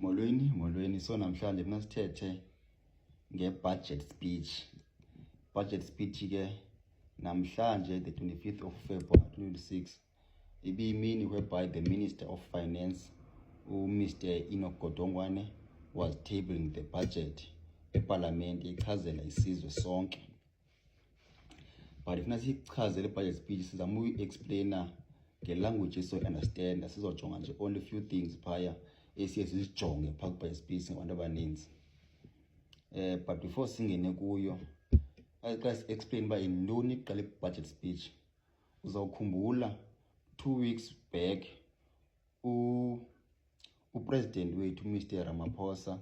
Molweni. So namhlanje mina sithethe nge-budget speech. Budget speech ke namhlanje the 25th of February 2026 ibiyimini whereby the Minister of Finance Mr. Enoch Godongwana was tabling the budget eParliament ichazela isizwe sonke. But if nasichazela budget speech sizama uyi-explainer nge-language so understand sizojonga nje only few things phaya esiye sizijonge phakathi budget speech ngabantu abaninzi. But before singene kuyo let's explain by intoni iqala budget speech. Uzawukhumbula 2 weeks back upresident wethu Mr. Ramaphosa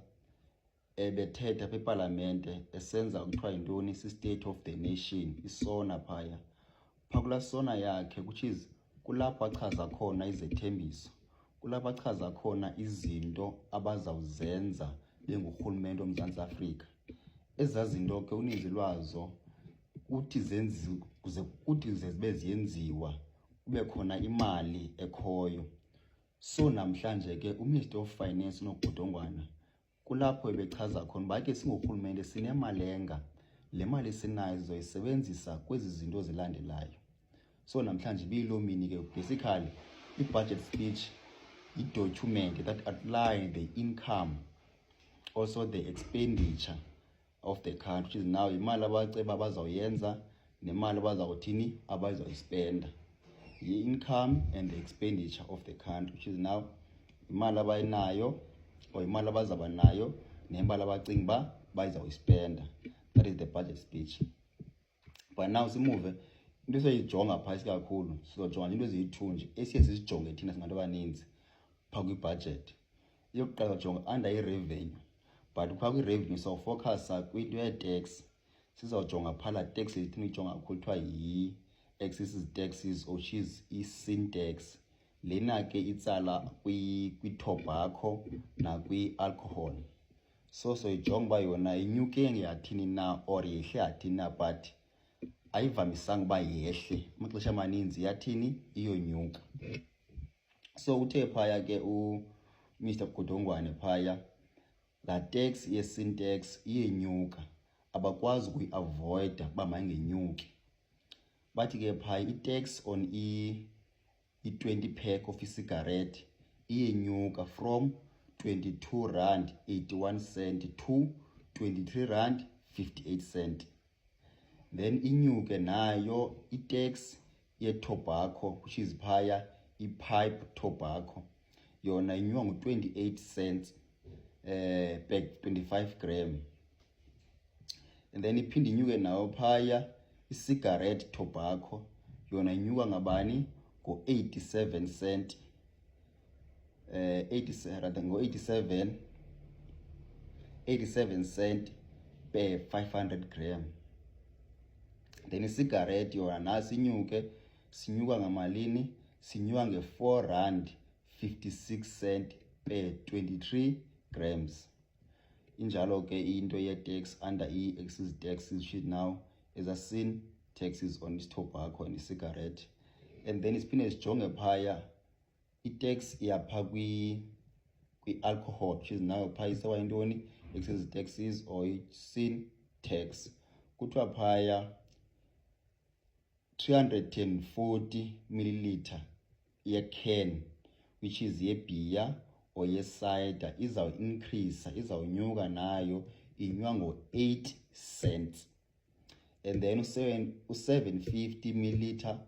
ebethetha eParliament esenza ukuthiwa intoni state of the nation isona phaya. Phakula sona yakhe which is kulapha achaza khona izethembiso, kulapha achaza khona izinto abazawuzenza njengorhulumente woMzantsi Afrika. Ezazinto ke uninzi lwazo uthi zenziwe kuze kuthi zibe ziyenziwa kube khona imali ekhoyo. So namhlanje ke uMinister of Finance noGodongwana kulapho ebechaza khona bakhe singorhulumente sinemalenga, le mali sinayo sizoyisebenzisa kwezi zinto zilandelayo. So namhlanje biyilo mini ke basically i-budget speech i-document that outline the income, also the expenditure of the country, which is now imali abaceba bazawuyenza nemali abazawuthini abazoyispenda. Income and the expenditure of the country, which is now imali abayinayo or imali abazaba nayo nemali abacinga ba bayispenda. That is the budget speech. But now simove into seyijonga phasi kakhulu, sizojonga into eziyithunji esiye sizijonge thina singabantu abaninzi phaa kwi-budget. Yokuqala jonga under i-revenue, but phaa kwi-revenue so focusa kwinto ye-tax. Sizawujonga phala tax ethini ijonga kakhulu kuthiwa yi-excess taxes which is i-sin tax. Lena ke itsala kwi-tobacco nakwi-alcohol. So ijonga uba yona inyuke yathini na or yehle yathini na, but ayivamisanga uba yehle amaxesha amaninzi yathini iyonyuka. So uthe phaya ke Mr. Godongwana phaya la tax ye-sin tax iyenyuka, abakwazi ukuyi-avoida uba mayingenyuki. Bathi ke phaya i-tax on i-20 pack of cigarette iyenyuka from 22 rand 81 cent to 23 rand 58 cent. Then inyuke nayo i-tax ye-tobacco which is phaya i-pipe tobacco, yona inyuka ngo-28 cents per 25 gram. And then iphinde inyuke nayo phaya i-cigarette tobacco, yona inyuka ngabani ngo-87 cent 87 cent per 500 gram. Then i-cigarette yona nasi sinyuka ngamalini, sinyuka nge-4 rand 56 cent per 23 grams. Injalo ke into ye-tax under i-excess taxes which is now as a sin taxes on tobacco and cigarette. And then isiphinde sijonge phaya i-tax yapha kwi-alcohol which is now phaya isawa intoni excess taxes or sin tax. Kuthiwa phaya 340 milliliter ye-can which is ye-beer or ye-cider izawuincrease, izawunyuka nayo inyuka ngo-8 cents. And then u-750 milliliter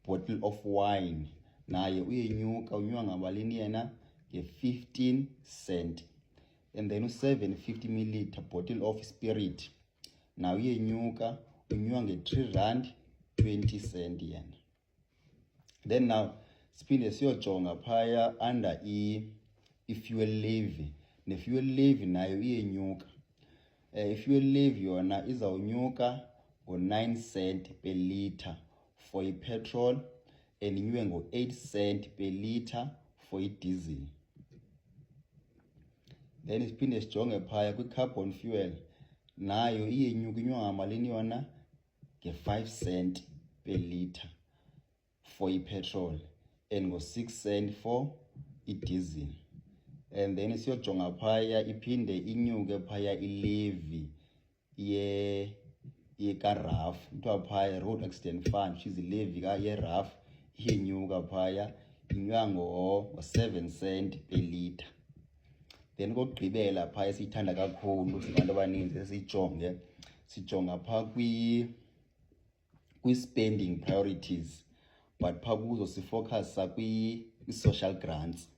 bottle of wine naye uyenyuka, unyuka ngabalini yena nge-15 cent. And then u-750 milliliter bottle of spirit naye uyenyuka, unyuka nge-3 rand 20 cent yena. Then now siphinde siyojonga phaya under i-fuel levy, ne-fuel levy nayo iyenyuka. I-fuel levy yona izawunyuka ngo-9 cent per liter for i-petrol and inyuke ngo-8 cent per liter for i-diesel. Then siphinde sijonge phaya kwi-carbon fuel nayo iyenyuka, inyuka ngamalini yona nge-5 cent per liter for i-petrol and ngo-6 cent for i-diesel. and then siyojonga phaya iphinde inyuke phaya ilevy yekaraf kuthiwa phaya road accident fund, which is ilevy yeraf iyenyuka phaya inyuka ngo-7 cent per litre. Then kokugqibela phaya siyithanda kakhulu sibantu abaninzi sijonga phaa kwi-spending priorities, but phaa kuzo sifocusa kwi-social grants.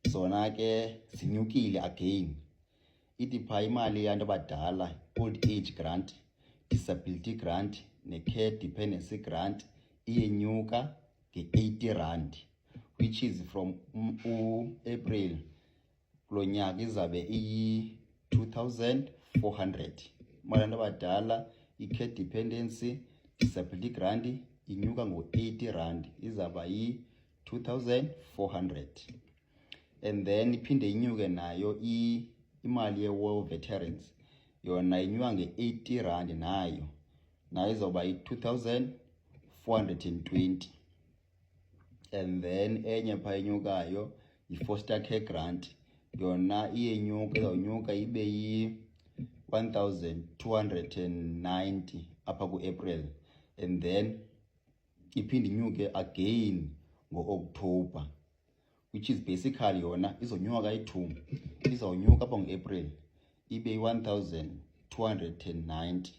Zona ke zinyukile again. Ithi phaa imali yabantu abadala, old age grant, disability grant ne-care dependency grant iyenyuka nge-R80, which is from April kulo nyaka izabe iyi-2,400. Imali yabantu abadala, i-care dependency, disability grant inyuka ngo-R80, izaba yi-2,400. And then iphinde inyuke nayo imali ye-war veterans, yona inyuka nge-R80 nayo izawuba yi-2,420. And then enye phaa enyukayo yi-foster care grant, yona izawunyuka ibe yi-1,290 apha ku-April, and then iphinde inyuke again ngo-October, which is basically yona izonyuka kayi-2. Izawunyuka apha ngo-April ibe yi-1,290,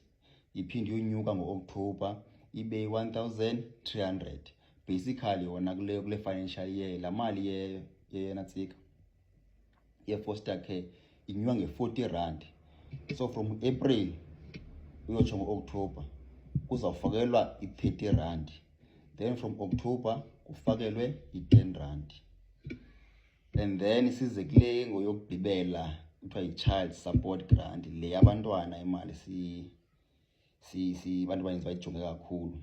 iphinde iyonyuka ngo-October ibe yi-1,300. Basically yona kule financial year la mali yenatsika ye-foster care inyuka nge-R40. So from April uyotsho ngo-October kuzawufakelwa i-R30, then from October kufakelwe i-R10. And then size kule ngoyokugqibela kuthiwa yi-child support grant, le yabantwana imali abantu abaninzi bayijonge kakhulu.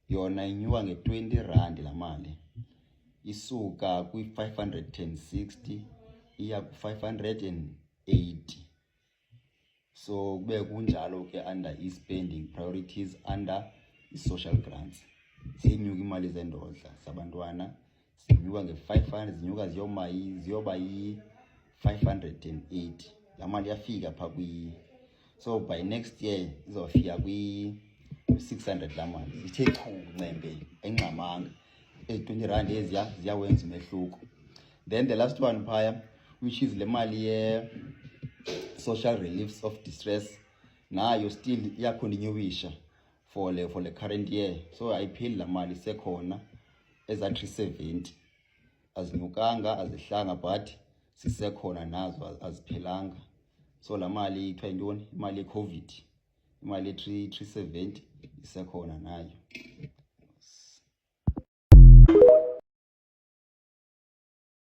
Yona inyuka nge-R20 la mali, isuka kwi-560 iya ku-580. So kube kunjalo ke under i-spending priorities, under i-social grants. Ziyenyuka imali zendodla zabantwana, zinyuka nge-500, zinyuka ziyoba yi-580. La mali yafika phaa so by next year izawufika kwi-600 la mali. Zithe chu ncembe engxamanga, ezi-R20 eziya ziyawenza umehluko. Then the last one phaya, which is le mali social reliefs of distress, nayo still iyakhontinyuwisha for the current year. So ayipheli la mali isekhona eza-370, azinyukanga azihlanga, but sisekhona nazo aziphelanga. So la mali kuthiwa yintoni, imali ye-COVID, imali ye-370 isekhona nayo.